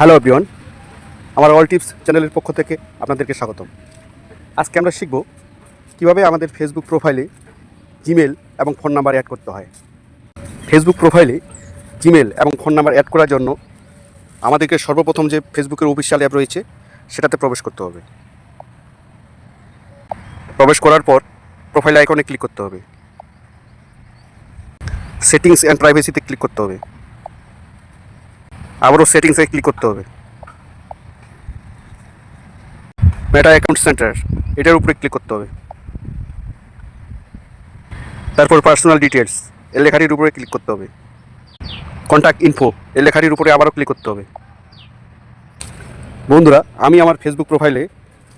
Hello everyone, আমার all tips চ্যানেলের পক্ষ থেকে আপনাদেরকে স্বাগতম। আজকে আমরা শিখব কিভাবে আমাদের ফেসবুক প্রোফাইলে জিমেল এবং ফোন নাম্বার অ্যাড করতে হয়। ফেসবুক প্রোফাইলে জিমেল এবং ফোন নাম্বার অ্যাড করার জন্য আমাদেরকে সর্বপ্রথম যে ফেসবুকের অফিসিয়াল অ্যাপ রয়েছে সেটাতে প্রবেশ করতে হবে। প্রবেশ করার পর প্রোফাইল আইকনে ক্লিক করতে হবে, সেটিংস অ্যান্ড প্রাইভেসিতে ক্লিক করতে হবে, আবারও সেটিংসে ক্লিক করতে হবে, মেটা অ্যাকাউন্ট সেন্টার এটার উপরে ক্লিক করতে হবে, তারপর পার্সোনাল ডিটেলস এই লেখাটির উপরে ক্লিক করতে হবে, কন্ট্যাক্ট ইনফো এই লেখাটির উপরে আবারও ক্লিক করতে হবে। বন্ধুরা, আমি আমার ফেসবুক প্রোফাইলে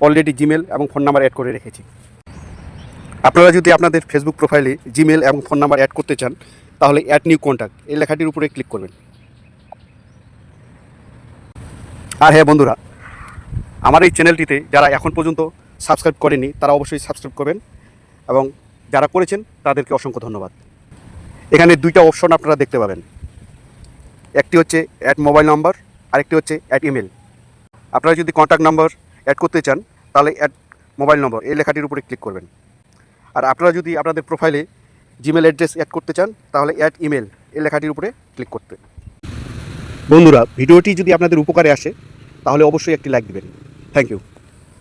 অলরেডি জিমেল এবং ফোন নাম্বার অ্যাড করে রেখেছি। আপনারা যদি আপনাদের ফেসবুক প্রোফাইলে জিমেল এবং ফোন নাম্বার অ্যাড করতে চান তাহলে অ্যাড নিউ কন্ট্যাক্ট এই লেখাটির উপরে ক্লিক করবেন। আর হ্যাঁ বন্ধুরা, আমার এই চ্যানেলটিতে যারা এখন পর্যন্ত সাবস্ক্রাইব করেনি তারা অবশ্যই সাবস্ক্রাইব করবেন, এবং যারা করেছেন তাদেরকে অসংখ্য ধন্যবাদ। এখানে দুইটা অপশন আপনারা দেখতে পাবেন, একটি হচ্ছে অ্যাড মোবাইল নাম্বার, আরেকটি হচ্ছে অ্যাড ইমেল। আপনারা যদি কন্ট্যাক্ট নাম্বার অ্যাড করতে চান তাহলে অ্যাড মোবাইল নম্বর এই লেখাটির উপরে ক্লিক করবেন। আর আপনারা যদি আপনাদের প্রোফাইলে জিমেল অ্যাড্রেস অ্যাড করতে চান তাহলে অ্যাড ইমেল এই লেখাটির উপরে ক্লিক করতে। বন্ধুরা, ভিডিওটি যদি আপনাদের উপকারে আসে তাহলে অবশ্যই একটি লাইক দিবেন। Thank you.